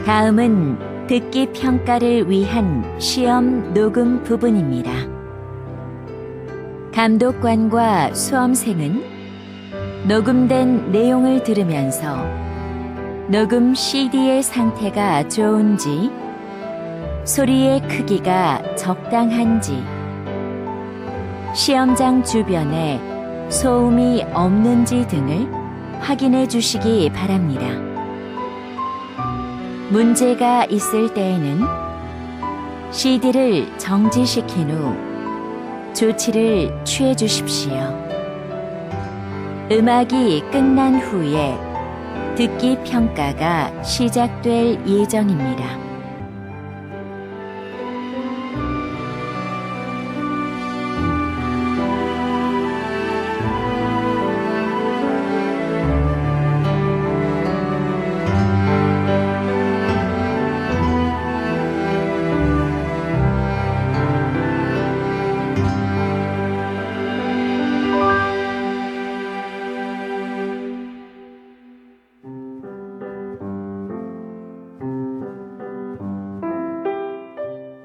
다음은 듣기 평가를 위한 시험 녹음 부분입니다. 감독관과 수험생은 녹음된 내용을 들으면서 녹음 CD의 상태가 좋은지, 소리의 크기가 적당한지, 시험장 주변에 소음이 없는지 등을 확인해 주시기 바랍니다. 문제가 있을 때에는 CD를 정지시킨 후 조치를 취해 주십시오. 음악이 끝난 후에 듣기 평가가 시작될 예정입니다.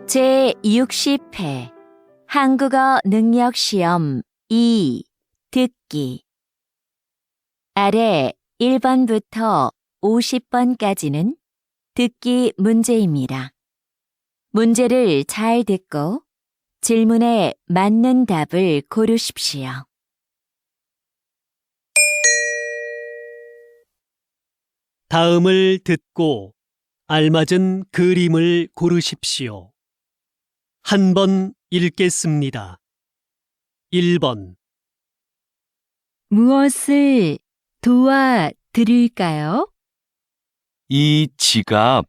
제60회 한국어 능력시험 2 듣기. 아래 1번부터 50번까지는 듣기 문제입니다. 문제를 잘 듣고 질문에 맞는 답을 고르십시오. 다음을 듣고 알맞은 그림을 고르십시오. 한 번 읽겠습니다. 1번. 무엇을 도와드릴까요? 이 지갑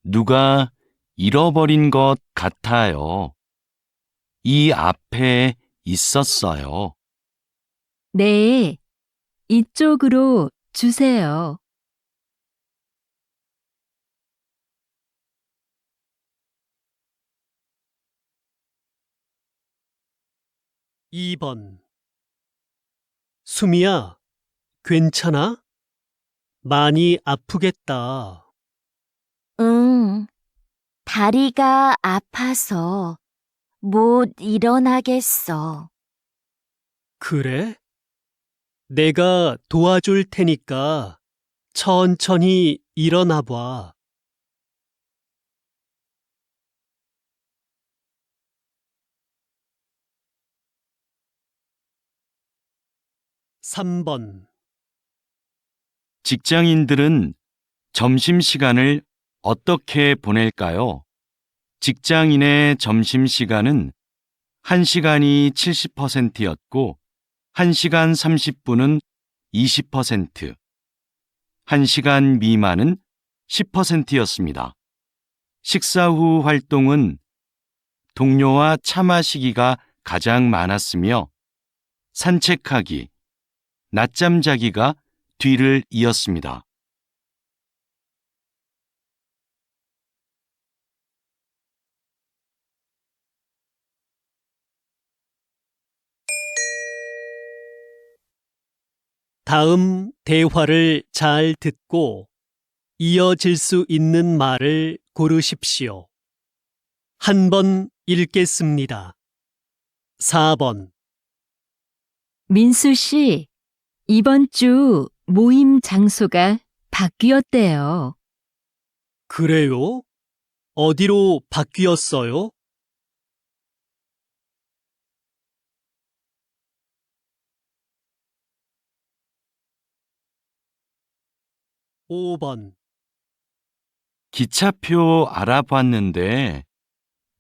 누가 잃어버린 것 같아요. 이 앞에 있었어요. 네, 이쪽으로 주세요. 2번. 수미야, 괜찮아? 많이 아프겠다. 응, 다리가 아파서 못 일어나겠어. 그래? 내가 도와줄 테니까 천천히 일어나 봐. 3번. 직장인들은 점심시간을 어떻게 보낼까요? 직장인의 점심시간은 1시간이 70%였고 1시간 30분은 20%, 1시간 미만은 10%였습니다. 식사 후 활동은 동료와 차 마시기가 가장 많았으며 산책하기, 낮잠 자기가 뒤를 이었습니다. 다음 대화를 잘 듣고 이어질 수 있는 말을 고르십시오. 한 번 읽겠습니다. 4번. 민수 씨, 이번 주 모임 장소가 바뀌었대요. 그래요? 어디로 바뀌었어요? 5번. 기차표 알아봤는데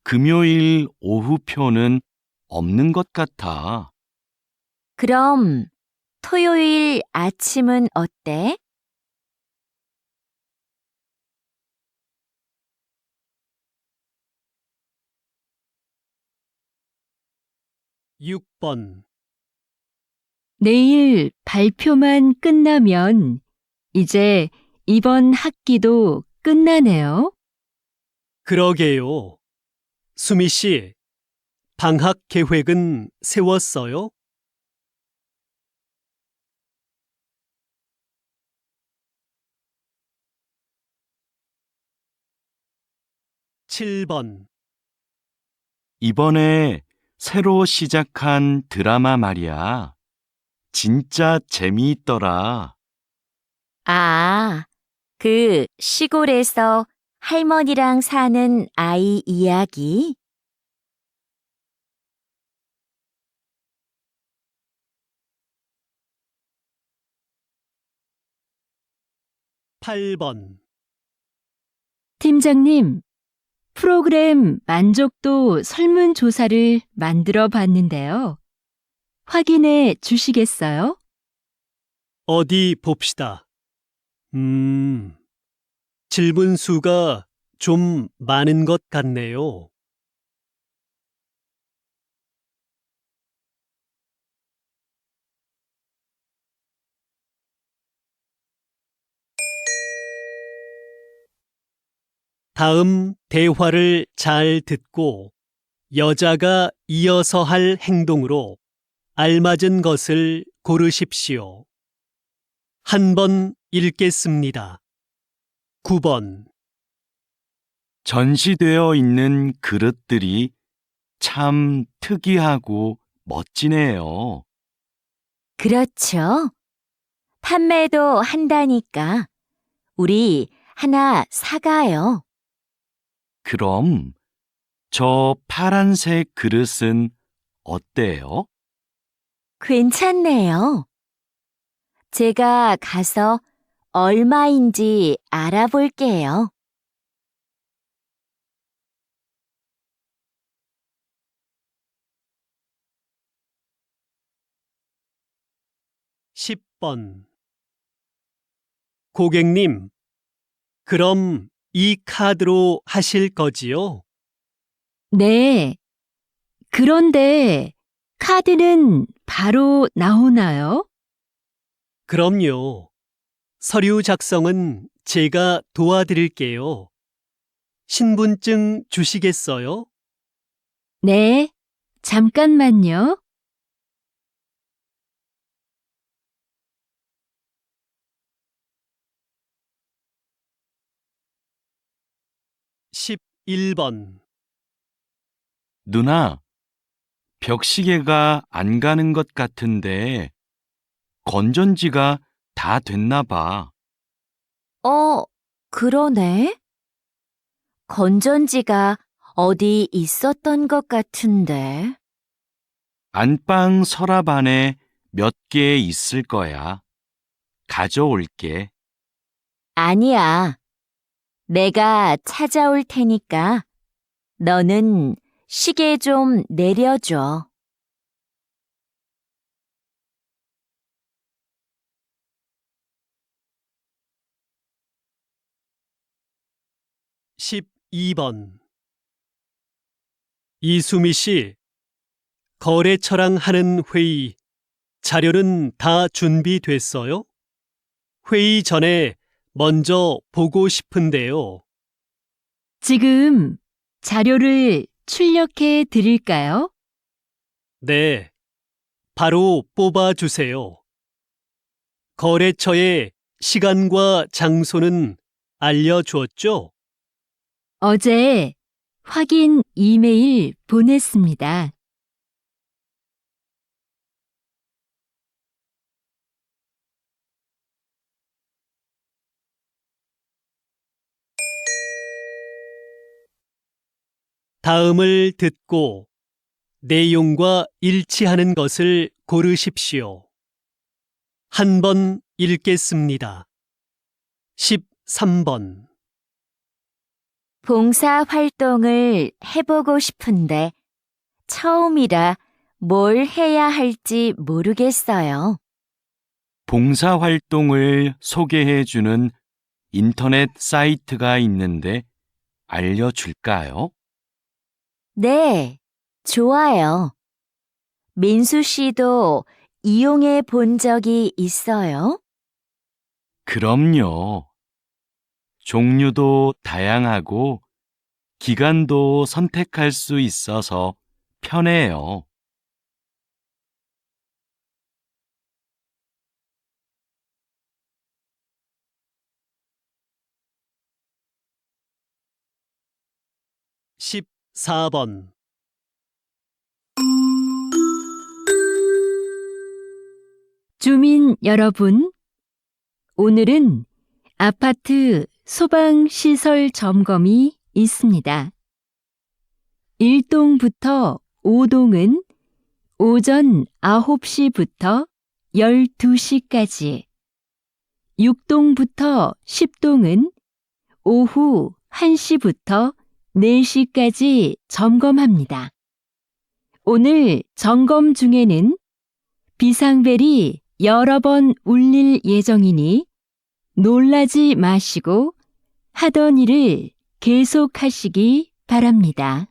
금요일 오후표는 없는 것 같아. 그럼 토요일 아침은 어때? 6번. 내일 발표만 끝나면 이제 이번 학기도 끝나네요. 그러게요. 수미 씨, 방학 계획은 세웠어요? 7번. 이번에 새로 시작한 드라마 말이야. 진짜 재미있더라. 아, 그 시골에서 할머니랑 사는 아이 이야기? 8번. 팀장님, 프로그램 만족도 설문조사를 만들어 봤는데요. 확인해 주시겠어요? 어디 봅시다. 질문 수가 좀 많은 것 같네요. 다음 대화를 잘 듣고 여자가 이어서 할 행동으로 알맞은 것을 고르십시오. 한 번 읽겠습니다. 9번. 전시되어 있는 그릇들이 참 특이하고 멋지네요. 그렇죠. 판매도 한다니까 우리 하나 사가요. 그럼 저 파란색 그릇은 어때요? 괜찮네요. 제가 가서 얼마인지 알아볼게요. 10번. 고객님, 그럼 이 카드로 하실 거지요? 네. 그런데 카드는 바로 나오나요? 그럼요. 서류 작성은 제가 도와드릴게요. 신분증 주시겠어요? 네. 잠깐만요. 11번. 누나, 벽시계가 안 가는 것 같은데 건전지가 다 됐나 봐. 그러네. 건전지가 어디 있었던 것 같은데. 안방 서랍 안에 몇 개 있을 거야. 가져올게. 아니야. 내가 찾아올 테니까 너는 시계 좀 내려줘. 12번. 이수미 씨, 거래처랑 하는 회의 자료는 다 준비됐어요? 회의 전에 먼저 보고 싶은데요. 지금 자료를 출력해 드릴까요? 네, 바로 뽑아주세요. 거래처의 시간과 장소는 알려주었죠? 어제 확인 이메일 보냈습니다. 다음을 듣고 내용과 일치하는 것을 고르십시오. 한 번 읽겠습니다. 13번. 봉사 활동을 해보고 싶은데 처음이라 뭘 해야 할지 모르겠어요. 봉사활동을 소개해 주는 인터넷 사이트가 있는데 알려줄까요? 네, 좋아요. 민수 씨도 이용해 본 적이 있어요? 그럼요. 종류도 다양하고 기간도 선택할 수 있어서 편해요. 14번. 주민 여러분, 오늘은 아파트 소방시설 점검이 있습니다. 1동부터 5동은 오전 9시부터 12시까지, 6동부터 10동은 오후 1시부터 4시까지 점검합니다. 오늘 점검 중에는 비상벨이 여러 번 울릴 예정이니 놀라지 마시고 하던 일을 계속하시기 바랍니다.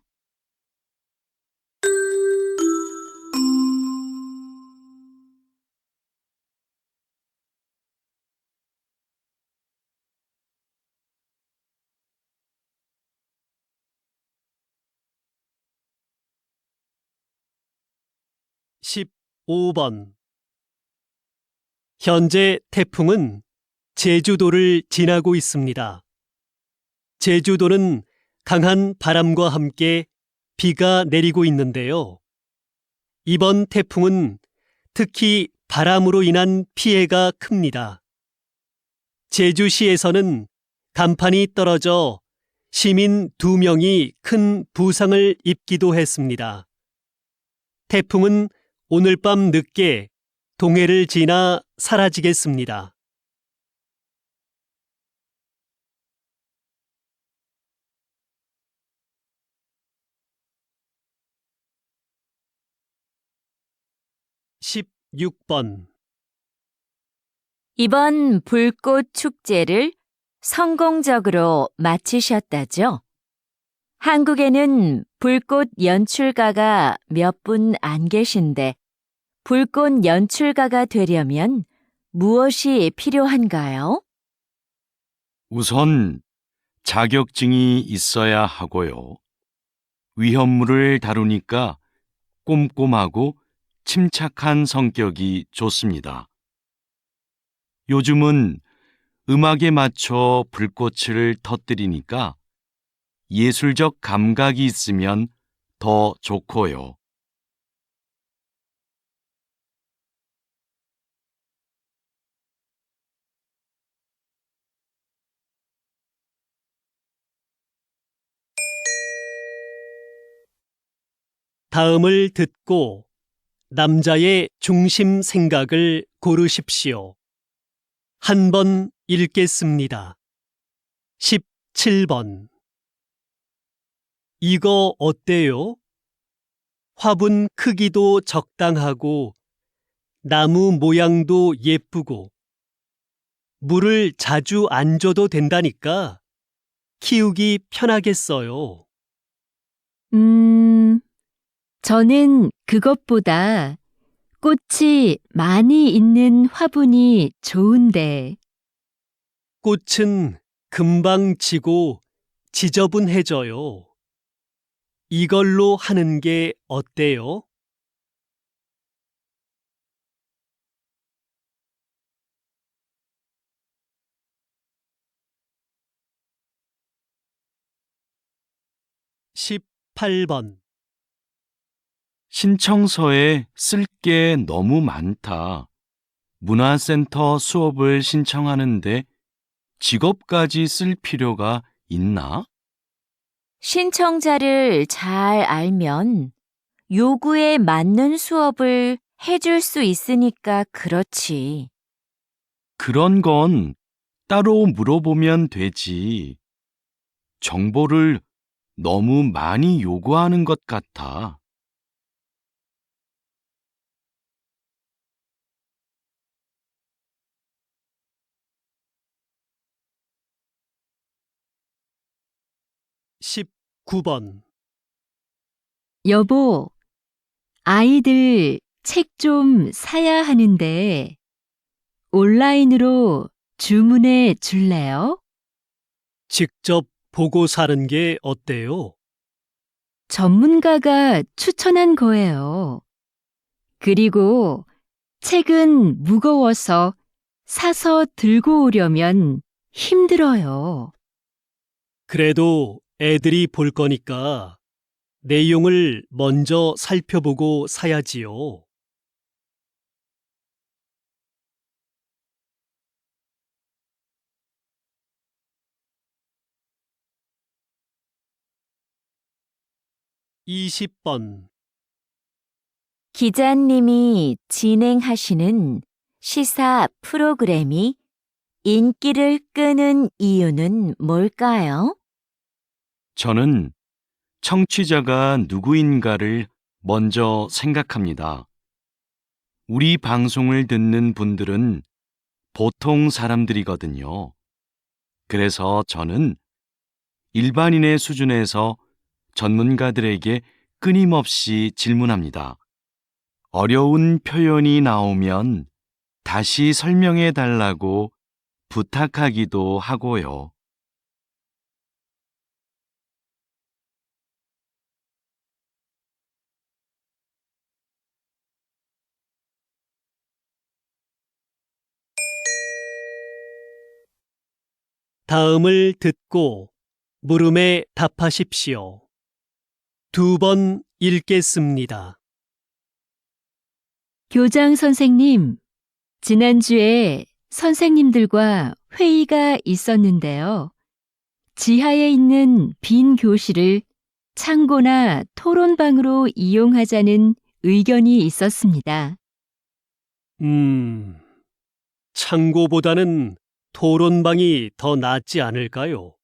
(15번) 현재 태풍은 제주도를 지나고 있습니다. 제주도는 강한 바람과 함께 비가 내리고 있는데요. 이번 태풍은 특히 바람으로 인한 피해가 큽니다. 제주시에서는 간판이 떨어져 시민 2명이 큰 부상을 입기도 했습니다. 태풍은 오늘 밤 늦게 동해를 지나 사라지겠습니다. (16번) 이번 불꽃 축제를 성공적으로 마치셨다죠? 한국에는 불꽃 연출가가 몇 분 안 계신데 불꽃 연출가가 되려면 무엇이 필요한가요? 우선 자격증이 있어야 하고요. 위험물을 다루니까 꼼꼼하고 침착한 성격이 좋습니다. 요즘은 음악에 맞춰 불꽃을 터뜨리니까 예술적 감각이 있으면 더 좋고요. 다음을 듣고 남자의 중심 생각을 고르십시오. 한 번 읽겠습니다. 17번. 이거 어때요? 화분 크기도 적당하고 나무 모양도 예쁘고 물을 자주 안 줘도 된다니까 키우기 편하겠어요. 저는 그것보다 꽃이 많이 있는 화분이 좋은데. 꽃은 금방 지고 지저분해져요. 이걸로 하는 게 어때요? (18번) 신청서에 쓸 게 너무 많다. 문화센터 수업을 신청하는데 직업까지 쓸 필요가 있나? 신청자를 잘 알면 요구에 맞는 수업을 해줄 수 있으니까 그렇지. 그런 건 따로 물어보면 되지. 정보를 너무 많이 요구하는 것 같아. (19번) 여보, 아이들 책 좀 사야 하는데 온라인으로 주문해 줄래요? 직접 보고 사는 게 어때요? 전문가가 추천한 거예요. 그리고 책은 무거워서 사서 들고 오려면 힘들어요. 그래도 애들이 볼 거니까 내용을 먼저 살펴보고 사야지요. (20번) 기자님이 진행하시는 시사 프로그램이 인기를 끄는 이유는 뭘까요? 저는 청취자가 누구인가를 먼저 생각합니다. 우리 방송을 듣는 분들은 보통 사람들이거든요. 그래서 저는 일반인의 수준에서 전문가들에게 끊임없이 질문합니다. 어려운 표현이 나오면 다시 설명해 달라고 부탁하기도 하고요. 다음을 듣고 물음에 답하십시오. 2번 읽겠습니다. 교장 선생님, 지난주에 선생님들과 회의가 있었는데요. 지하에 있는 빈 교실을 창고나 토론방으로 이용하자는 의견이 있었습니다. 창고보다는 토론방이 더 낫지 않을까요?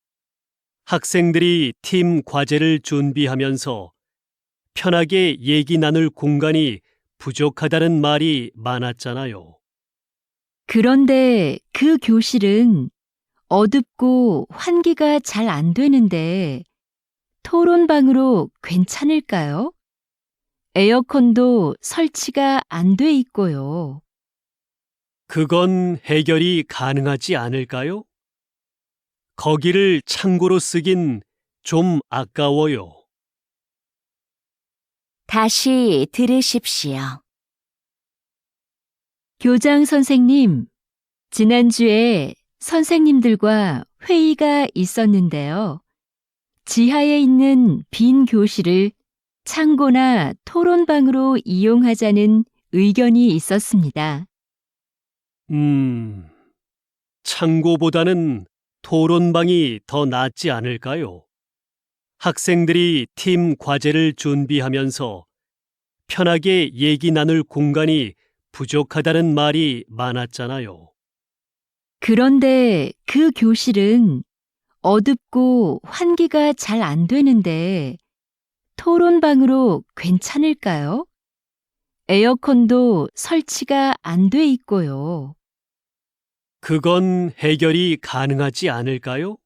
학생들이 팀 과제를 준비하면서 편하게 얘기 나눌 공간이 부족하다는 말이 많았잖아요. 그런데 그 교실은 어둡고 환기가 잘 안 되는데 토론방으로 괜찮을까요? 에어컨도 설치가 안 돼 있고요. 그건 해결이 가능하지 않을까요? 거기를 창고로 쓰긴 좀 아까워요. 다시 들으십시오. 교장 선생님, 지난주에 선생님들과 회의가 있었는데요. 지하에 있는 빈 교실을 창고나 토론방으로 이용하자는 의견이 있었습니다. 창고보다는 토론방이 더 낫지 않을까요? 학생들이 팀 과제를 준비하면서 편하게 얘기 나눌 공간이 부족하다는 말이 많았잖아요. 그런데 그 교실은 어둡고 환기가 잘 안 되는데 토론방으로 괜찮을까요? 에어컨도 설치가 안 돼 있고요. 그건 해결이 가능하지 않을까요?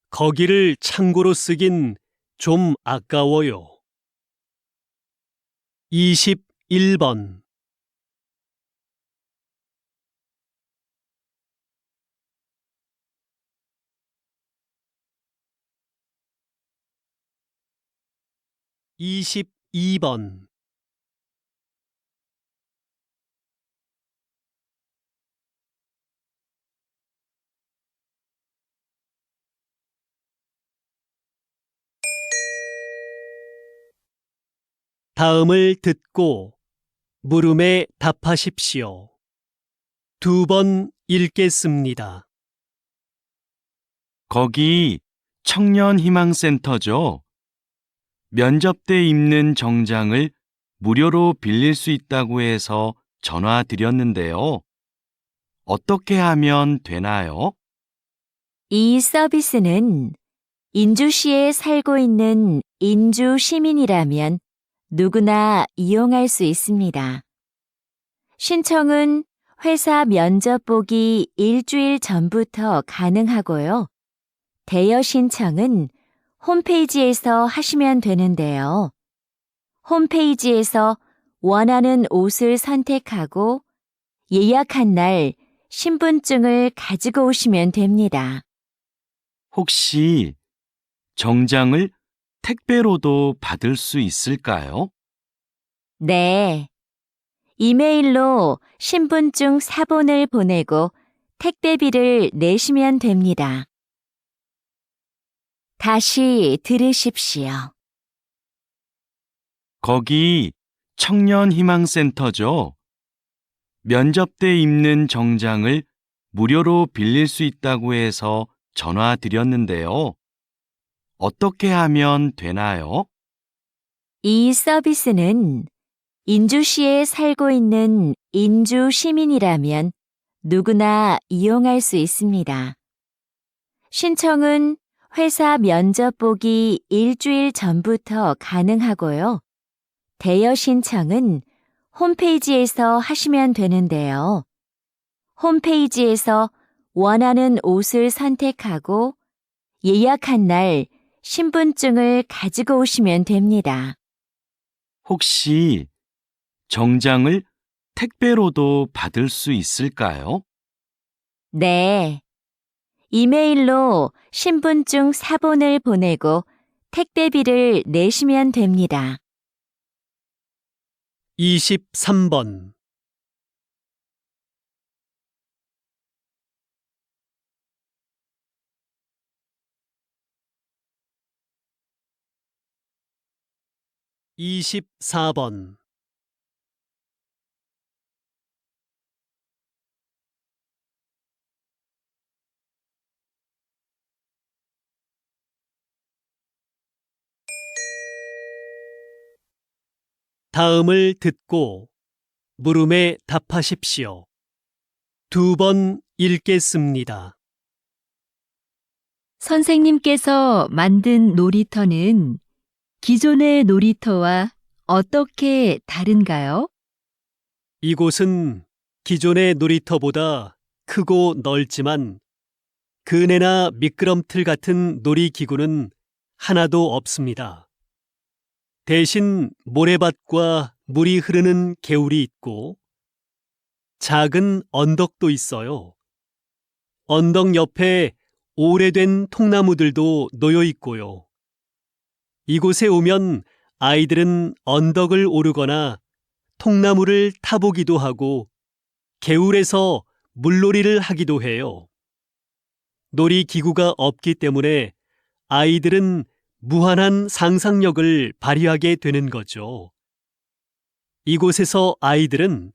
거기를 창고로 쓰긴 좀 아까워요. 21번 (22번) 다음을 듣고 물음에 답하십시오. 2번 읽겠습니다. 거기 청년희망센터죠? 면접 때 입는 정장을 무료로 빌릴 수 있다고 해서 전화 드렸는데요. 어떻게 하면 되나요? 이 서비스는 인주시에 살고 있는 인주 시민이라면 누구나 이용할 수 있습니다. 신청은 회사 면접 보기 일주일 전부터 가능하고요. 대여 신청은 홈페이지에서 하시면 되는데요. 홈페이지에서 원하는 옷을 선택하고 예약한 날 신분증을 가지고 오시면 됩니다. 혹시 정장을 택배로도 받을 수 있을까요? 네. 이메일로 신분증 사본을 보내고 택배비를 내시면 됩니다. 다시 들으십시오. 거기 청년희망센터죠? 면접 때 입는 정장을 무료로 빌릴 수 있다고 해서 전화 드렸는데요. 어떻게 하면 되나요? 이 서비스는 인주시에 살고 있는 인주 시민이라면 누구나 이용할 수 있습니다. 신청은 회사 면접 보기 일주일 전부터 가능하고요. 대여 신청은 홈페이지에서 하시면 되는데요. 홈페이지에서 원하는 옷을 선택하고 예약한 날 신분증을 가지고 오시면 됩니다. 혹시 정장을 택배로도 받을 수 있을까요? 네. 이메일로 신분증 사본을 보내고 택배비를 내시면 됩니다. 23번. (24번) 다음을 듣고 물음에 답하십시오. 2번 읽겠습니다. 선생님께서 만든 놀이터는 기존의 놀이터와 어떻게 다른가요? 이곳은 기존의 놀이터보다 크고 넓지만 그네나 미끄럼틀 같은 놀이기구는 하나도 없습니다. 대신 모래밭과 물이 흐르는 개울이 있고 작은 언덕도 있어요. 언덕 옆에 오래된 통나무들도 놓여 있고요. 이곳에 오면 아이들은 언덕을 오르거나 통나무를 타보기도 하고 개울에서 물놀이를 하기도 해요. 놀이기구가 없기 때문에 아이들은 무한한 상상력을 발휘하게 되는 거죠. 이곳에서 아이들은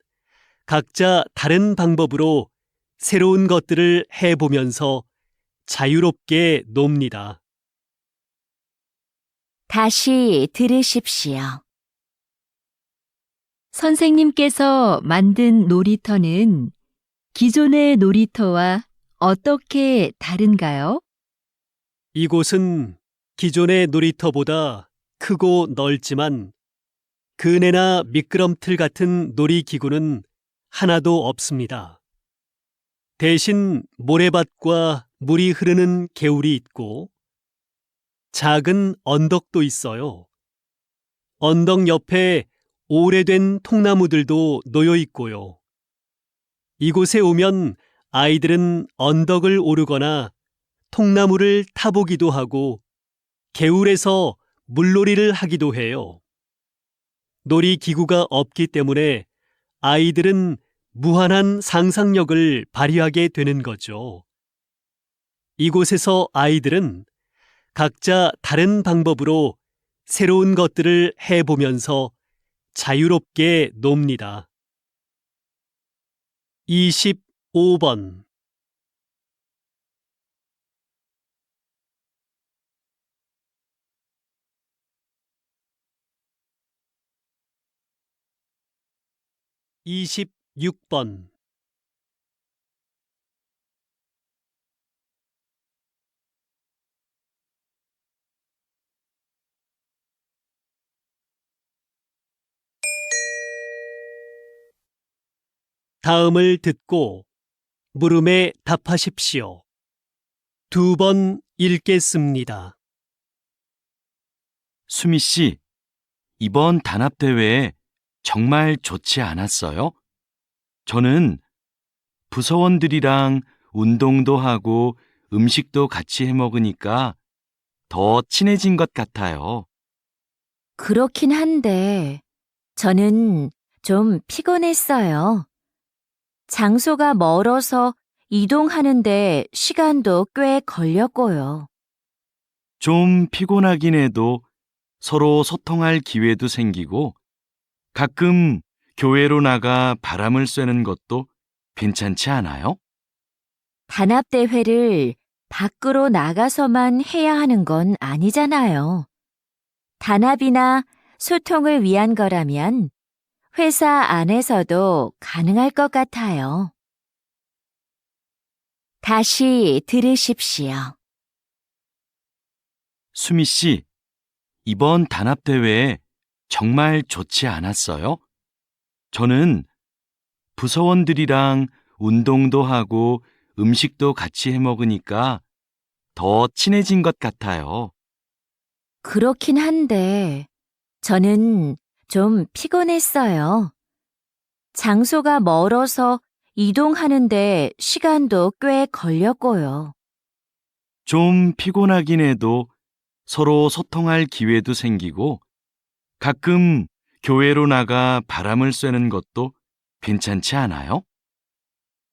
각자 다른 방법으로 새로운 것들을 해보면서 자유롭게 놉니다. 다시 들으십시오. 선생님께서 만든 놀이터는 기존의 놀이터와 어떻게 다른가요? 이곳은 기존의 놀이터보다 크고 넓지만 그네나 미끄럼틀 같은 놀이기구는 하나도 없습니다. 대신 모래밭과 물이 흐르는 개울이 있고 작은 언덕도 있어요. 언덕 옆에 오래된 통나무들도 놓여 있고요. 이곳에 오면 아이들은 언덕을 오르거나 통나무를 타보기도 하고 개울에서 물놀이를 하기도 해요. 놀이기구가 없기 때문에 아이들은 무한한 상상력을 발휘하게 되는 거죠. 이곳에서 아이들은 각자 다른 방법으로 새로운 것들을 해보면서 자유롭게 놉니다. 25번. (26번) 다음을 듣고 물음에 답하십시오. 2번 읽겠습니다. 수미 씨, 이번 단합대회 정말 좋지 않았어요? 저는 부서원들이랑 운동도 하고 음식도 같이 해 먹으니까 더 친해진 것 같아요. 그렇긴 한데 저는 좀 피곤했어요. 장소가 멀어서 이동하는데 시간도 꽤 걸렸고요. 좀 피곤하긴 해도 서로 소통할 기회도 생기고 가끔 교회로 나가 바람을 쐬는 것도 괜찮지 않아요? 단합대회를 밖으로 나가서만 해야 하는 건 아니잖아요. 단합이나 소통을 위한 거라면 회사 안에서도 가능할 것 같아요. 다시 들으십시오. 수미 씨, 이번 단합대회 정말 좋지 않았어요? 저는 부서원들이랑 운동도 하고 음식도 같이 해 먹으니까 더 친해진 것 같아요. 그렇긴 한데 저는 좀 피곤했어요. 장소가 멀어서 이동하는데 시간도 꽤 걸렸고요. 좀 피곤하긴 해도 서로 소통할 기회도 생기고 가끔 교회로 나가 바람을 쐬는 것도 괜찮지 않아요?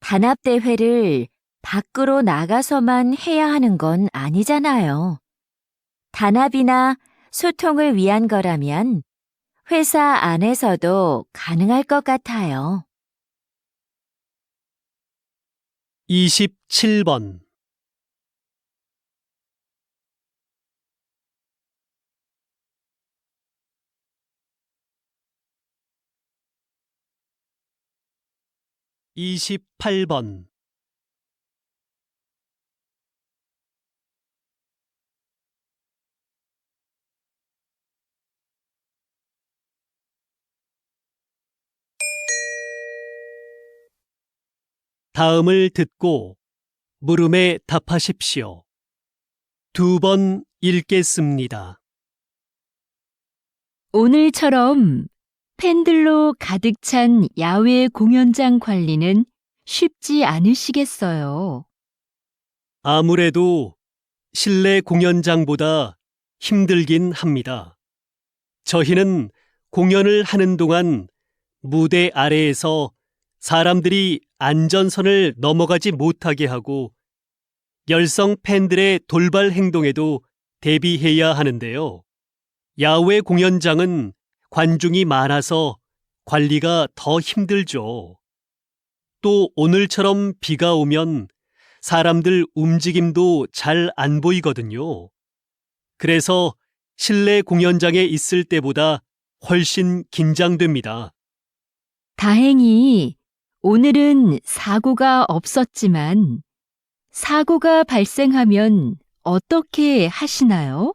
단합대회를 밖으로 나가서만 해야 하는 건 아니잖아요. 단합이나 소통을 위한 거라면 회사 안에서도 가능할 것 같아요. 27번. (28번) 다음을 듣고 물음에 답하십시오. 2번 읽겠습니다. 오늘처럼 팬들로 가득 찬 야외 공연장 관리는 쉽지 않으시겠어요. 아무래도 실내 공연장보다 힘들긴 합니다. 저희는 공연을 하는 동안 무대 아래에서 사람들이 안전선을 넘어가지 못하게 하고 열성 팬들의 돌발 행동에도 대비해야 하는데요. 야외 공연장은 관중이 많아서 관리가 더 힘들죠. 또 오늘처럼 비가 오면 사람들 움직임도 잘 안 보이거든요. 그래서 실내 공연장에 있을 때보다 훨씬 긴장됩니다. 다행히 오늘은 사고가 없었지만 사고가 발생하면 어떻게 하시나요?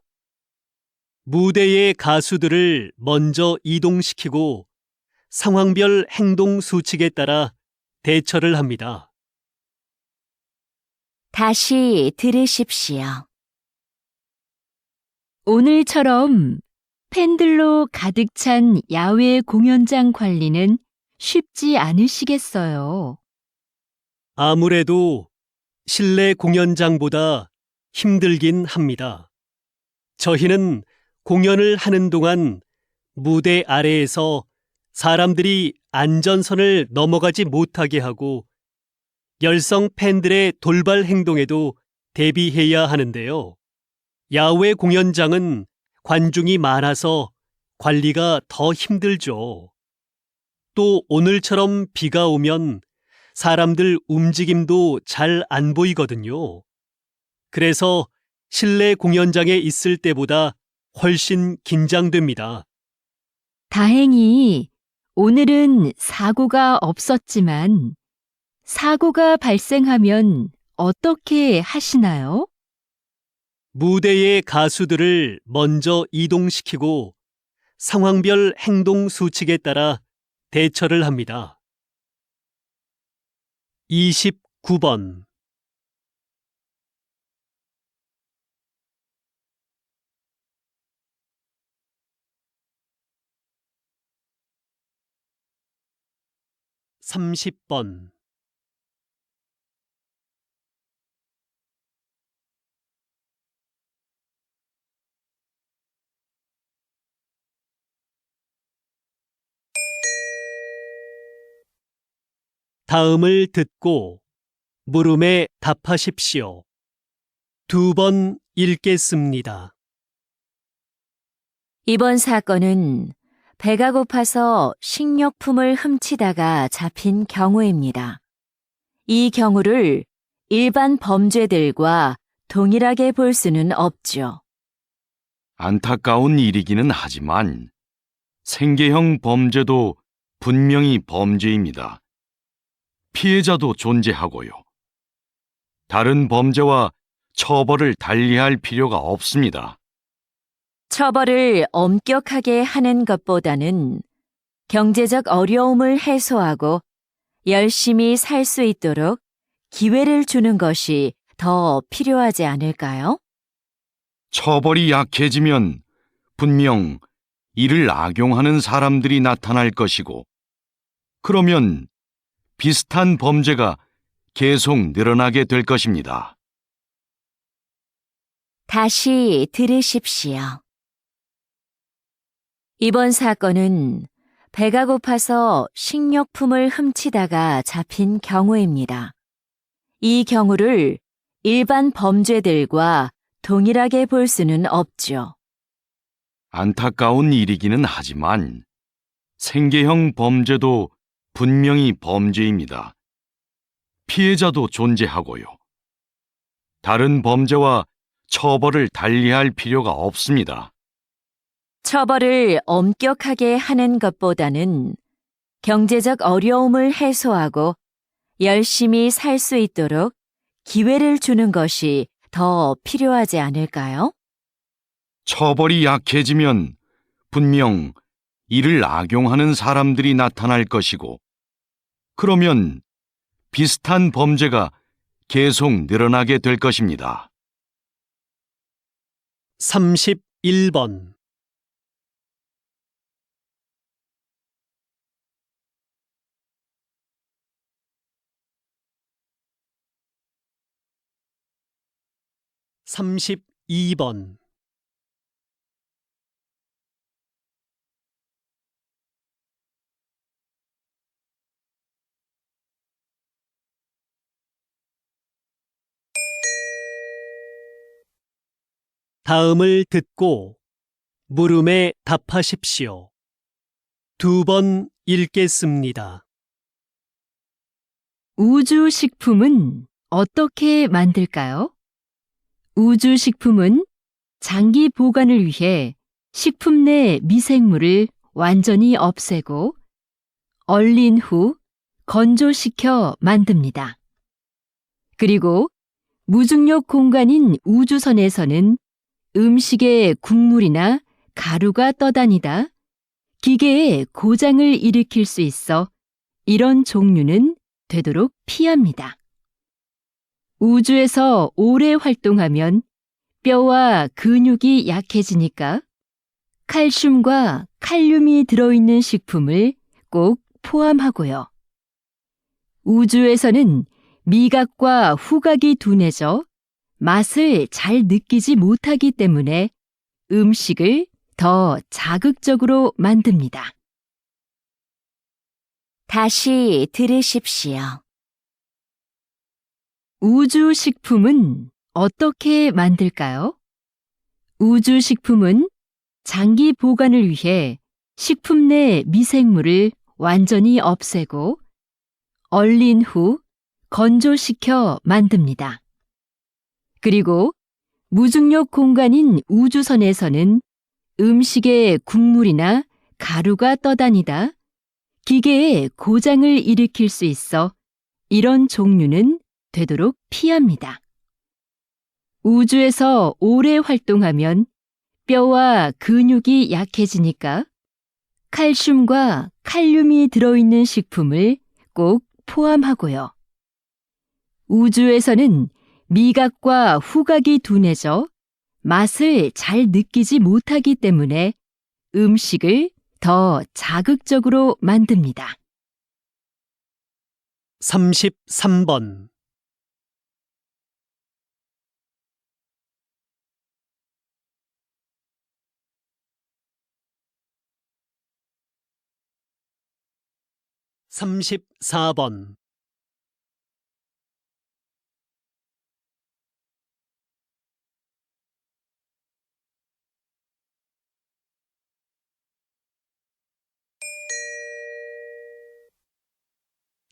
무대의 가수들을 먼저 이동시키고 상황별 행동 수칙에 따라 대처를 합니다. 다시 들으십시오. 오늘처럼 팬들로 가득 찬 야외 공연장 관리는 쉽지 않으시겠어요. 아무래도 실내 공연장보다 힘들긴 합니다. 저희는 공연을 하는 동안 무대 아래에서 사람들이 안전선을 넘어가지 못하게 하고 열성 팬들의 돌발 행동에도 대비해야 하는데요. 야외 공연장은 관중이 많아서 관리가 더 힘들죠. 또 오늘처럼 비가 오면 사람들 움직임도 잘 안 보이거든요. 그래서 실내 공연장에 있을 때보다 훨씬 긴장됩니다. 다행히 오늘은 사고가 없었지만 사고가 발생하면 어떻게 하시나요? 무대의 가수들을 먼저 이동시키고 상황별 행동 수칙에 따라 대처를 합니다. 29번. (30번) 다음을 듣고 물음에 답하십시오. 2번 읽겠습니다. 이번 사건은 배가 고파서 식료품을 훔치다가 잡힌 경우입니다. 이 경우를 일반 범죄들과 동일하게 볼 수는 없죠. 안타까운 일이기는 하지만 생계형 범죄도 분명히 범죄입니다. 피해자도 존재하고요. 다른 범죄와 처벌을 달리할 필요가 없습니다. 처벌을 엄격하게 하는 것보다는 경제적 어려움을 해소하고 열심히 살 수 있도록 기회를 주는 것이 더 필요하지 않을까요? 처벌이 약해지면 분명 이를 악용하는 사람들이 나타날 것이고, 그러면 비슷한 범죄가 계속 늘어나게 될 것입니다. 다시 들으십시오. 이번 사건은 배가 고파서 식료품을 훔치다가 잡힌 경우입니다. 이 경우를 일반 범죄들과 동일하게 볼 수는 없죠. 안타까운 일이기는 하지만 생계형 범죄도 분명히 범죄입니다. 피해자도 존재하고요. 다른 범죄와 처벌을 달리할 필요가 없습니다. 처벌을 엄격하게 하는 것보다는 경제적 어려움을 해소하고 열심히 살 수 있도록 기회를 주는 것이 더 필요하지 않을까요? 처벌이 약해지면 분명 이를 악용하는 사람들이 나타날 것이고, 그러면 비슷한 범죄가 계속 늘어나게 될 것입니다. 31번 32번 다음을 듣고 물음에 답하십시오. 2번 읽겠습니다. 우주식품은 어떻게 만들까요? 우주식품은 장기 보관을 위해 식품 내 미생물을 완전히 없애고 얼린 후 건조시켜 만듭니다. 그리고 무중력 공간인 우주선에서는 음식에 국물이나 가루가 떠다니다 기계에 고장을 일으킬 수 있어 이런 종류는 되도록 피합니다. 우주에서 오래 활동하면 뼈와 근육이 약해지니까 칼슘과 칼륨이 들어있는 식품을 꼭 포함하고요. 우주에서는 미각과 후각이 둔해져 맛을 잘 느끼지 못하기 때문에 음식을 더 자극적으로 만듭니다. 다시 들으십시오. 우주식품은 어떻게 만들까요? 우주식품은 장기 보관을 위해 식품 내 미생물을 완전히 없애고 얼린 후 건조시켜 만듭니다. 그리고 무중력 공간인 우주선에서는 음식에 국물이나 가루가 떠다니다 기계에 고장을 일으킬 수 있어 이런 종류는 되도록 피합니다. 우주에서 오래 활동하면 뼈와 근육이 약해지니까 칼슘과 칼륨이 들어있는 식품을 꼭 포함하고요. 우주에서는 미각과 후각이 둔해져 맛을 잘 느끼지 못하기 때문에 음식을 더 자극적으로 만듭니다. 33번 34번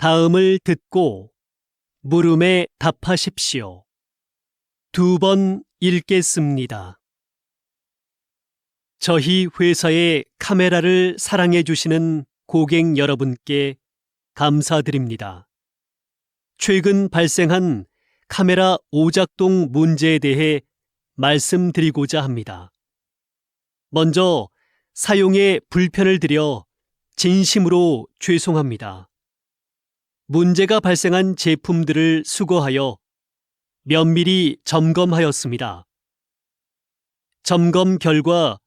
다음을 듣고 물음에 답하십시오. 2번 읽겠습니다. 저희 회사의 카메라를 사랑해 주시는 고객 여러분께 감사드립니다. 최근 발생한 카메라 오작동 문제에 대해 말씀드리고자 합니다. 먼저 사용에 불편을 드려 진심으로 죄송합니다. 문제가 발생한 제품들을 수거하여 면밀히 점검하였습니다. 점검 결과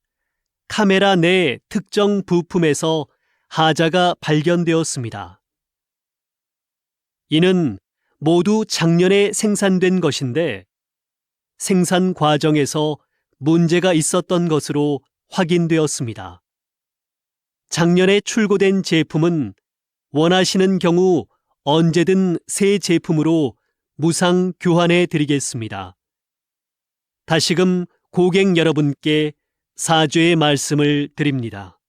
카메라 내 특정 부품에서 하자가 발견되었습니다. 이는 모두 작년에 생산된 것인데 생산 과정에서 문제가 있었던 것으로 확인되었습니다. 작년에 출고된 제품은 원하시는 경우 언제든 새 제품으로 무상 교환해 드리겠습니다. 다시금 고객 여러분께 사죄의 말씀을 드립니다.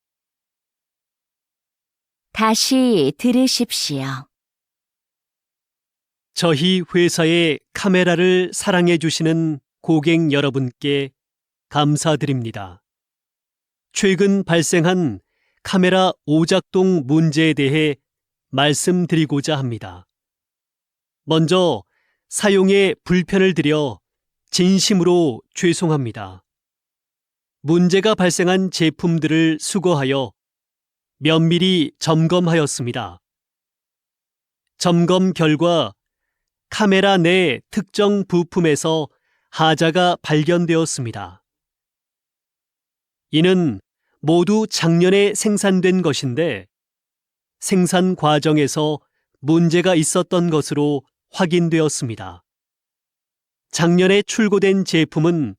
다시 들으십시오. 저희 회사의 카메라를 사랑해 주시는 고객 여러분께 감사드립니다. 최근 발생한 카메라 오작동 문제에 대해 말씀드리고자 합니다. 먼저 사용에 불편을 드려 진심으로 죄송합니다. 문제가 발생한 제품들을 수거하여 면밀히 점검하였습니다. 점검 결과 카메라 내 특정 부품에서 하자가 발견되었습니다. 이는 모두 작년에 생산된 것인데 생산 과정에서 문제가 있었던 것으로 확인되었습니다. 작년에 출고된 제품은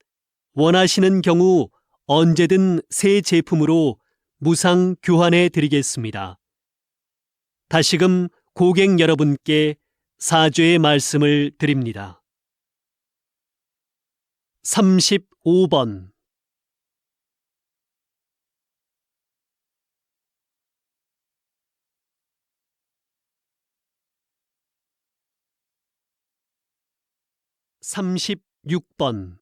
원하시는 경우 언제든 새 제품으로 무상 교환해 드리겠습니다. 다시금 고객 여러분께 사죄의 말씀을 드립니다. 35번 36번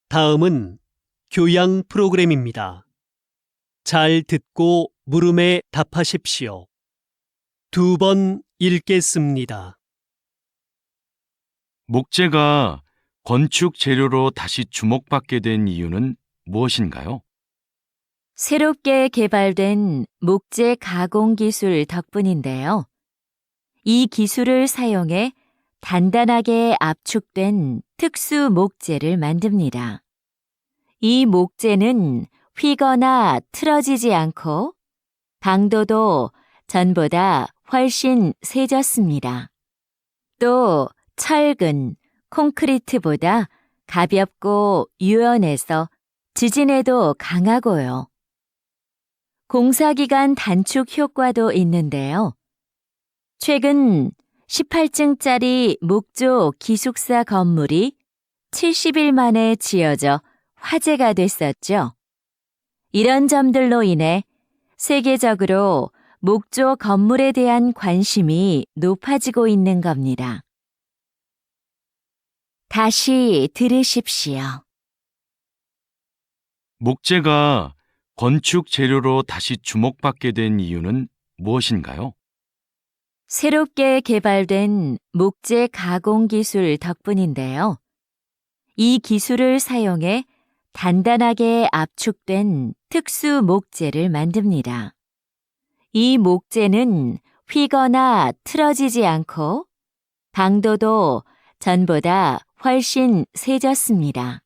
다음은 교양 프로그램입니다. 잘 듣고 물음에 답하십시오. 2번 읽겠습니다. 목재가 건축 재료로 다시 주목받게 된 이유는 무엇인가요? 새롭게 개발된 목재 가공 기술 덕분인데요. 이 기술을 사용해 단단하게 압축된 특수 목재를 만듭니다. 이 목재는 휘거나 틀어지지 않고 강도도 전보다 훨씬 세졌습니다. 또 철근, 콘크리트보다 가볍고 유연해서 지진에도 강하고요. 공사기간 단축 효과도 있는데요. 최근 18층짜리 목조 기숙사 건물이 70일 만에 지어져 화제가 됐었죠. 이런 점들로 인해 세계적으로 목조 건물에 대한 관심이 높아지고 있는 겁니다. 다시 들으십시오. 목재가 건축 재료로 다시 주목받게 된 이유는 무엇인가요? 새롭게 개발된 목재 가공 기술 덕분인데요. 이 기술을 사용해 단단하게 압축된 특수 목재를 만듭니다. 이 목재는 휘거나 틀어지지 않고 강도도 전보다 훨씬 세졌습니다.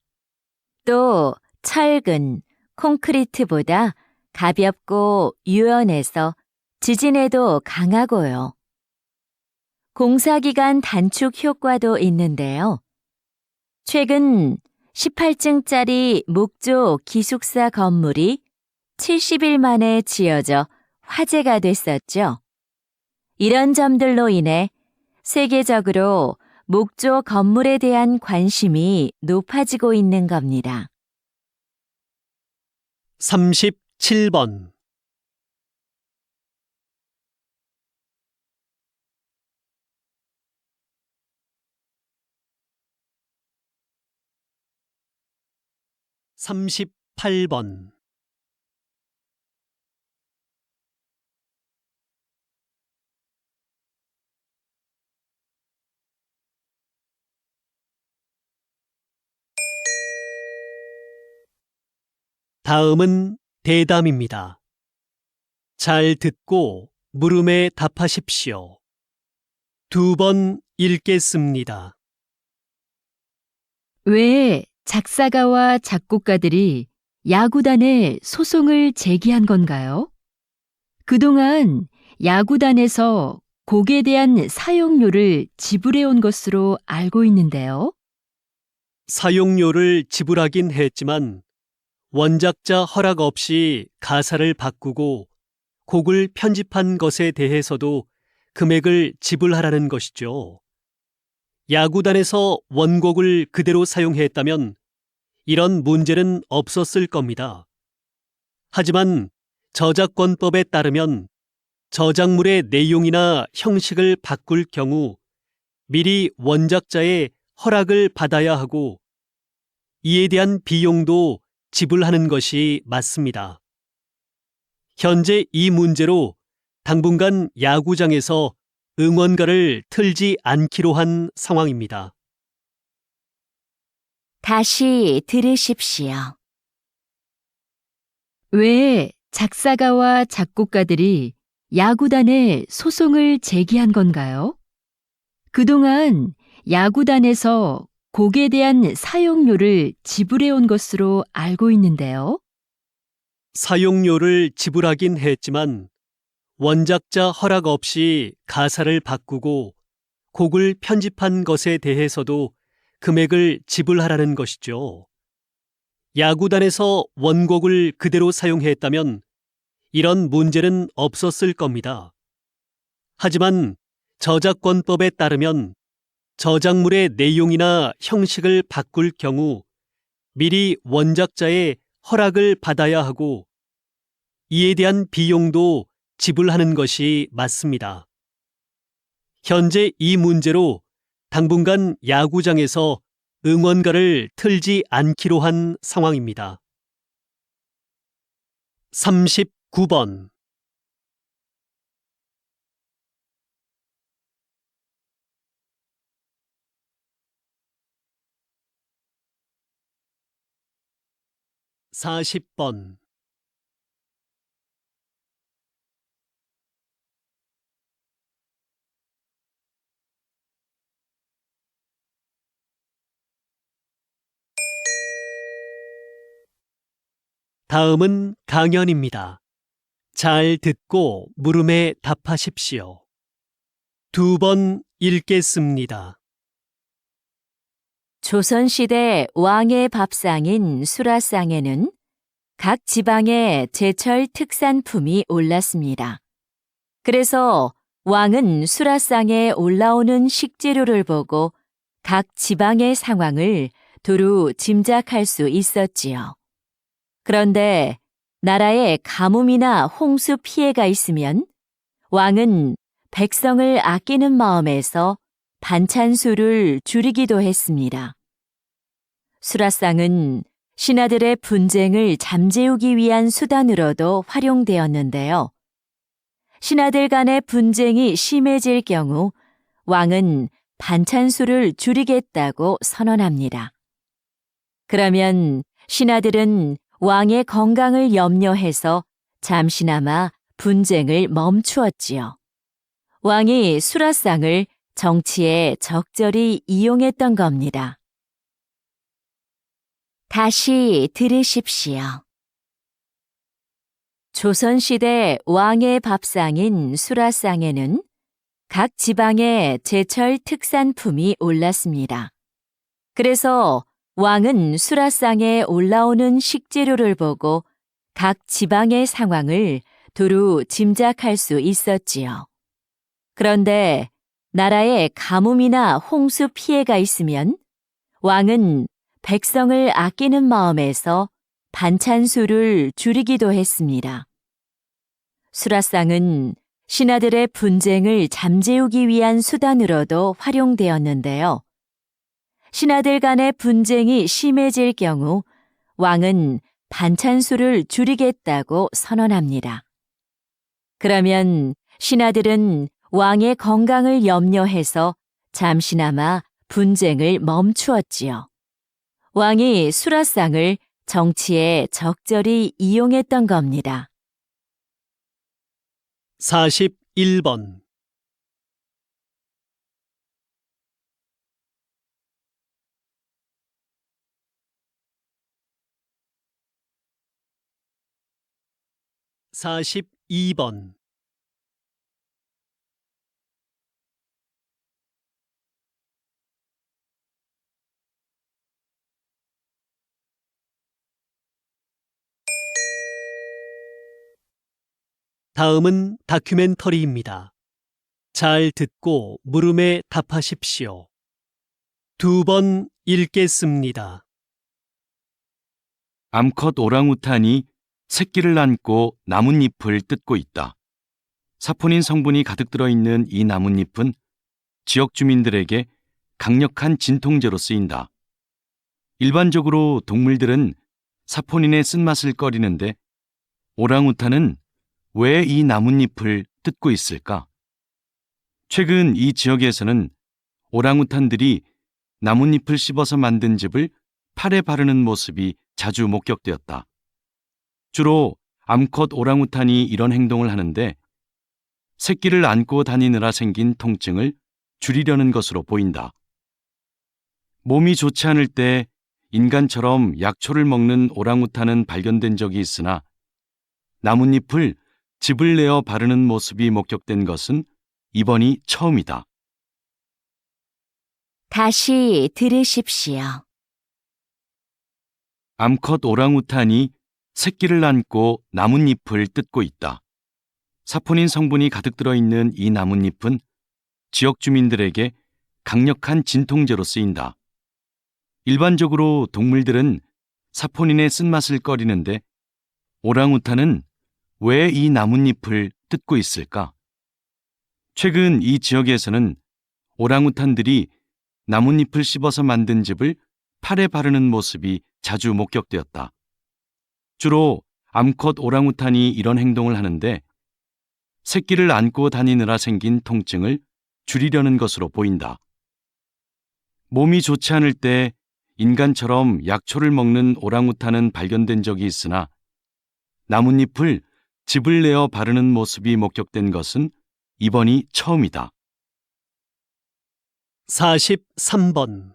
또 철근, 콘크리트보다 가볍고 유연해서 지진에도 강하고요. 공사기간 단축 효과도 있는데요. 최근 18층짜리 목조 기숙사 건물이 70일 만에 지어져 화제가 됐었죠. 이런 점들로 인해 세계적으로 목조 건물에 대한 관심이 높아지고 있는 겁니다. 37번. (38번) 다음은 대담입니다. 잘 듣고 물음에 답하십시오. 2번 읽겠습니다. 왜 작사가와 작곡가들이 야구단에 소송을 제기한 건가요? 그동안 야구단에서 곡에 대한 사용료를 지불해온 것으로 알고 있는데요. 사용료를 지불하긴 했지만 원작자 허락 없이 가사를 바꾸고 곡을 편집한 것에 대해서도 금액을 지불하라는 것이죠. 야구단에서 원곡을 그대로 사용했다면 이런 문제는 없었을 겁니다. 하지만 저작권법에 따르면 저작물의 내용이나 형식을 바꿀 경우 미리 원작자의 허락을 받아야 하고 이에 대한 비용도 지불하는 것이 맞습니다. 현재 이 문제로 당분간 야구장에서 응원가를 틀지 않기로 한 상황입니다. 다시 들으십시오. 왜 작사가와 작곡가들이 야구단에 소송을 제기한 건가요? 그동안 야구단에서 곡에 대한 사용료를 지불해온 것으로 알고 있는데요. 사용료를 지불하긴 했지만 원작자 허락 없이 가사를 바꾸고 곡을 편집한 것에 대해서도 금액을 지불하라는 것이죠. 야구단에서 원곡을 그대로 사용했다면 이런 문제는 없었을 겁니다. 하지만 저작권법에 따르면 저작물의 내용이나 형식을 바꿀 경우 미리 원작자의 허락을 받아야 하고 이에 대한 비용도 지불하는 것이 맞습니다. 현재 이 문제로 당분간 야구장에서 응원가를 틀지 않기로 한 상황입니다. 39번. (40번) 다음은 강연입니다. 잘 듣고 물음에 답하십시오. 2번 읽겠습니다. 조선시대 왕의 밥상인 수라상에는 각 지방의 제철 특산품이 올랐습니다. 그래서 왕은 수라상에 올라오는 식재료를 보고 각 지방의 상황을 두루 짐작할 수 있었지요. 그런데 나라에 가뭄이나 홍수 피해가 있으면 왕은 백성을 아끼는 마음에서 반찬 수를 줄이기도 했습니다. 수라상은 신하들의 분쟁을 잠재우기 위한 수단으로도 활용되었는데요. 신하들 간의 분쟁이 심해질 경우 왕은 반찬 수를 줄이겠다고 선언합니다. 그러면 신하들은 왕의 건강을 염려해서 잠시나마 분쟁을 멈추었지요. 왕이 수라상을 정치에 적절히 이용했던 겁니다. 다시 들으십시오. 조선시대 왕의 밥상인 수라상에는 각 지방의 제철 특산품이 올랐습니다. 그래서 왕은 수라상에 올라오는 식재료를 보고 각 지방의 상황을 두루 짐작할 수 있었지요. 그런데 나라에 가뭄이나 홍수 피해가 있으면 왕은 백성을 아끼는 마음에서 반찬 수를 줄이기도 했습니다. 수라상은 신하들의 분쟁을 잠재우기 위한 수단으로도 활용되었는데요. 신하들 간의 분쟁이 심해질 경우 왕은 반찬 수를 줄이겠다고 선언합니다. 그러면 신하들은 왕의 건강을 염려해서 잠시나마 분쟁을 멈추었지요. 왕이 수라상을 정치에 적절히 이용했던 겁니다. 41번. 42번. '다음은 다큐멘터리입니다. 잘 듣고 물음에 답하십시오. 2번 읽겠습니다. 암컷 오랑우탄이 새끼를 안고 나뭇잎을 뜯고 있다. 사포닌 성분이 가득 들어있는 이 나뭇잎은 지역 주민들에게 강력한 진통제로 쓰인다. 일반적으로 동물들은 사포닌의 쓴맛을 꺼리는데 오랑우탄은 왜 이 나뭇잎을 뜯고 있을까? 최근 이 지역에서는 오랑우탄들이 나뭇잎을 씹어서 만든 즙을 팔에 바르는 모습이 자주 목격되었다. 주로 암컷 오랑우탄이 이런 행동을 하는데 새끼를 안고 다니느라 생긴 통증을 줄이려는 것으로 보인다. 몸이 좋지 않을 때 인간처럼 약초를 먹는 오랑우탄은 발견된 적이 있으나 나뭇잎을 즙을 내어 바르는 모습이 목격된 것은 이번이 처음이다. 다시 들으십시오. 암컷 오랑우탄이 새끼를 안고 나뭇잎을 뜯고 있다. 사포닌 성분이 가득 들어있는 이 나뭇잎은 지역 주민들에게 강력한 진통제로 쓰인다. 일반적으로 동물들은 사포닌의 쓴맛을 꺼리는데 오랑우탄은 왜 이 나뭇잎을 뜯고 있을까? 최근 이 지역에서는 오랑우탄들이 나뭇잎을 씹어서 만든 즙을 팔에 바르는 모습이 자주 목격되었다. 주로 암컷 오랑우탄이 이런 행동을 하는데 새끼를 안고 다니느라 생긴 통증을 줄이려는 것으로 보인다. 몸이 좋지 않을 때 인간처럼 약초를 먹는 오랑우탄은 발견된 적이 있으나 나뭇잎을 즙을 내어 바르는 모습이 목격된 것은 이번이 처음이다. 43번.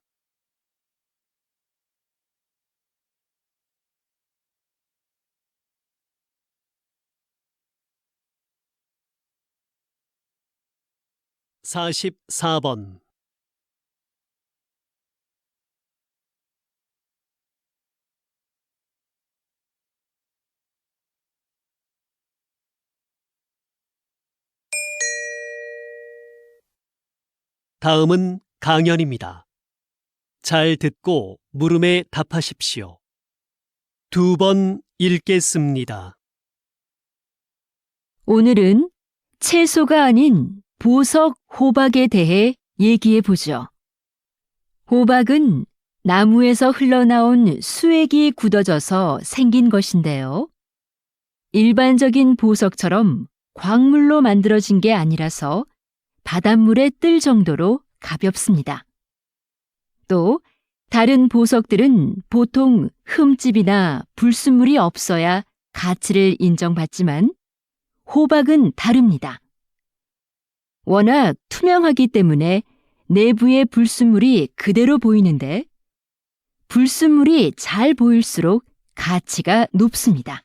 44번. '다음은 강연입니다. 잘 듣고 물음에 답하십시오. 2번 읽겠습니다. 오늘은 채소가 아닌 보석 호박에 대해 얘기해 보죠. 호박은 나무에서 흘러나온 수액이 굳어져서 생긴 것인데요. 일반적인 보석처럼 광물로 만들어진 게 아니라서 바닷물에 뜰 정도로 가볍습니다. 또 다른 보석들은 보통 흠집이나 불순물이 없어야 가치를 인정받지만 호박은 다릅니다. 워낙 투명하기 때문에 내부의 불순물이 그대로 보이는데 불순물이 잘 보일수록 가치가 높습니다.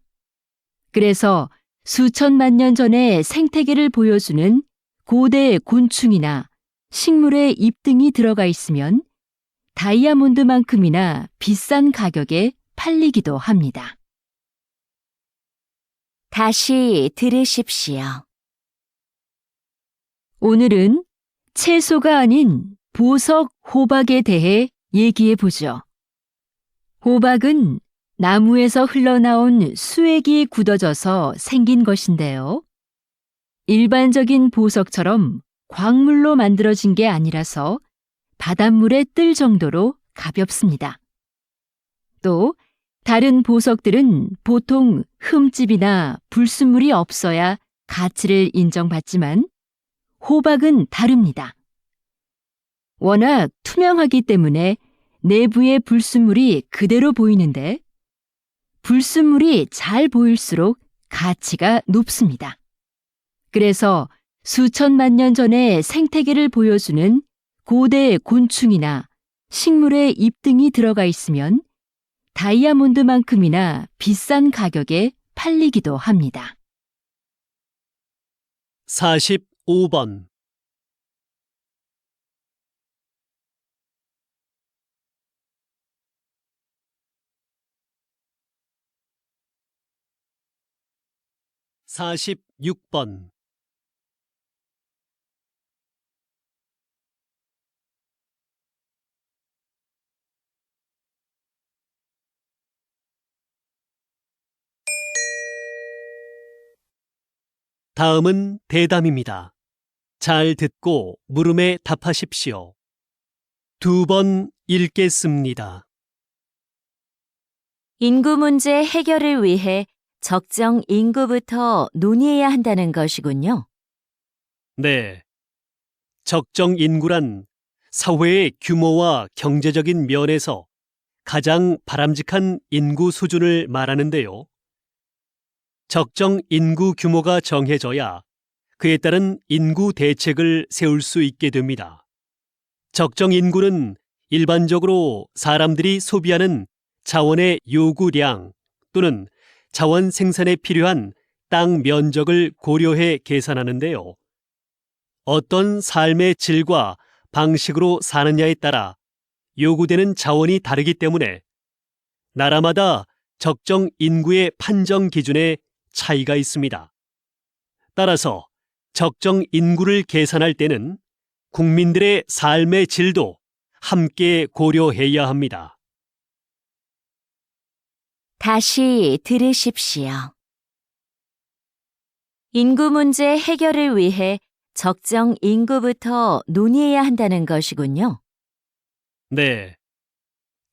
그래서 수천만 년 전의 생태계를 보여주는 고대 곤충이나 식물의 잎 등이 들어가 있으면 다이아몬드만큼이나 비싼 가격에 팔리기도 합니다. 다시 들으십시오. 오늘은 채소가 아닌 보석 호박에 대해 얘기해 보죠. 호박은 나무에서 흘러나온 수액이 굳어져서 생긴 것인데요. 일반적인 보석처럼 광물로 만들어진 게 아니라서 바닷물에 뜰 정도로 가볍습니다. 또 다른 보석들은 보통 흠집이나 불순물이 없어야 가치를 인정받지만 호박은 다릅니다. 워낙 투명하기 때문에 내부의 불순물이 그대로 보이는데 불순물이 잘 보일수록 가치가 높습니다. 그래서 수천만 년 전의 생태계를 보여주는 고대 곤충이나 식물의 잎 등이 들어가 있으면 다이아몬드만큼이나 비싼 가격에 팔리기도 합니다. 45번. 46번. '다음은 대담입니다. 잘 듣고 물음에 답하십시오. 2번 읽겠습니다. 인구 문제 해결을 위해 적정 인구부터 논의해야 한다는 것이군요. 네. 적정 인구란 사회의 규모와 경제적인 면에서 가장 바람직한 인구 수준을 말하는데요. 적정 인구 규모가 정해져야 그에 따른 인구 대책을 세울 수 있게 됩니다. 적정 인구는 일반적으로 사람들이 소비하는 자원의 요구량 또는 자원 생산에 필요한 땅 면적을 고려해 계산하는데요. 어떤 삶의 질과 방식으로 사느냐에 따라 요구되는 자원이 다르기 때문에 나라마다 적정 인구의 판정 기준에 차이가 있습니다. 따라서 적정 인구를 계산할 때는 국민들의 삶의 질도 함께 고려해야 합니다. 다시 들으십시오. 인구 문제 해결을 위해 적정 인구부터 논의해야 한다는 것이군요. 네.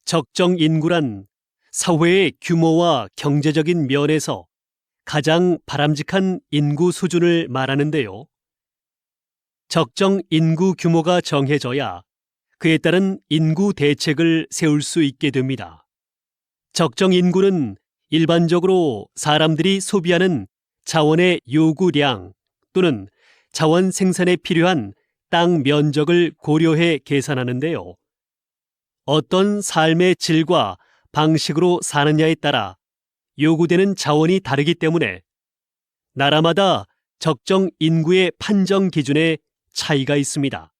적정 인구란 사회의 규모와 경제적인 면에서 가장 바람직한 인구 수준을 말하는데요. 적정 인구 규모가 정해져야 그에 따른 인구 대책을 세울 수 있게 됩니다. 적정 인구는 일반적으로 사람들이 소비하는 자원의 요구량 또는 자원 생산에 필요한 땅 면적을 고려해 계산하는데요. 어떤 삶의 질과 방식으로 사느냐에 따라 요구되는 자원이 다르기 때문에 나라마다 적정 인구의 판정 기준에 차이가 있습니다.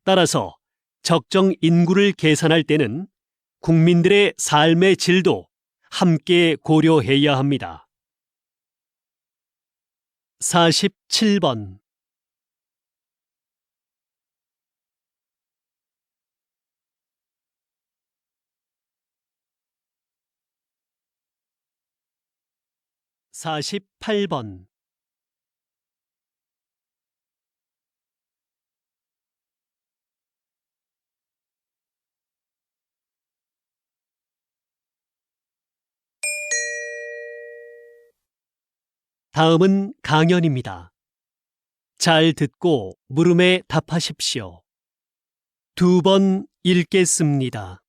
따라서 적정 인구를 계산할 때는 국민들의 삶의 질도 함께 고려해야 합니다. 47번. 48번. '다음은 강연입니다. 잘 듣고 물음에 답하십시오. 2번 읽겠습니다.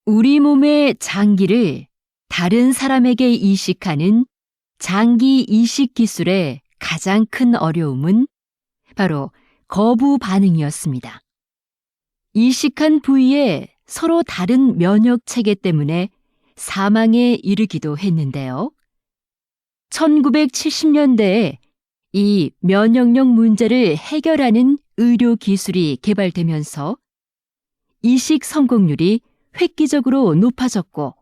우리 몸의 장기를 다른 사람에게 이식하는 장기 이식 기술의 가장 큰 어려움은 바로 거부 반응이었습니다. 이식한 부위에 서로 다른 면역 체계 때문에 사망에 이르기도 했는데요. 1970년대에 이 면역력 문제를 해결하는 의료 기술이 개발되면서 이식 성공률이 획기적으로 높아졌고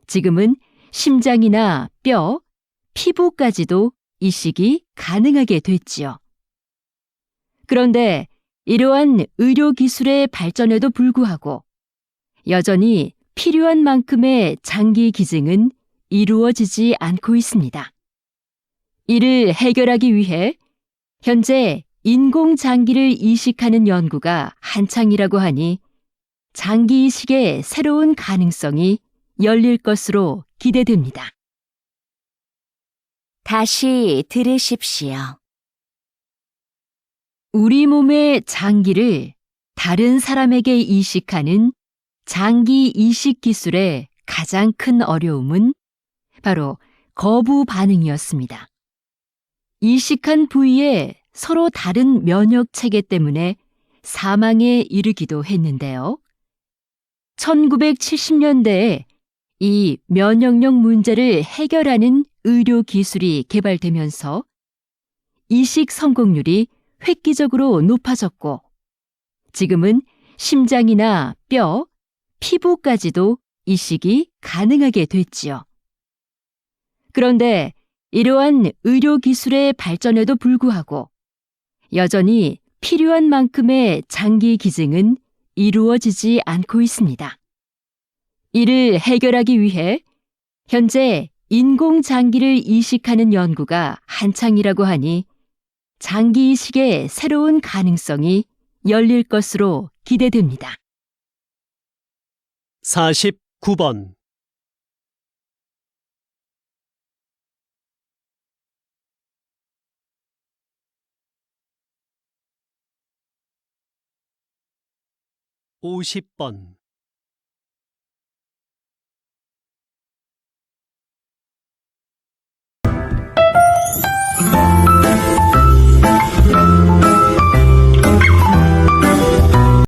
지금은 심장이나 뼈, 피부까지도 이식이 가능하게 됐지요. 그런데 이러한 의료 기술의 발전에도 불구하고 여전히 필요한 만큼의 장기 기증은 이루어지지 않고 있습니다. 이를 해결하기 위해 현재 인공장기를 이식하는 연구가 한창이라고 하니 장기 이식의 새로운 가능성이 열릴 것으로 기대됩니다. 다시 들으십시오. 우리 몸의 장기를 다른 사람에게 이식하는 장기 이식 기술의 가장 큰 어려움은 바로 거부 반응이었습니다. 이식한 부위에 서로 다른 면역 체계 때문에 사망에 이르기도 했는데요. 1970년대에 이 면역력 문제를 해결하는 의료 기술이 개발되면서 이식 성공률이 획기적으로 높아졌고 지금은 심장이나 뼈, 피부까지도 이식이 가능하게 됐지요. 그런데 이러한 의료 기술의 발전에도 불구하고 여전히 필요한 만큼의 장기 기증은 이루어지지 않고 있습니다. 이를 해결하기 위해 현재 인공장기를 이식하는 연구가 한창이라고 하니 장기 이식의 새로운 가능성이 열릴 것으로 기대됩니다. 49번. (50번)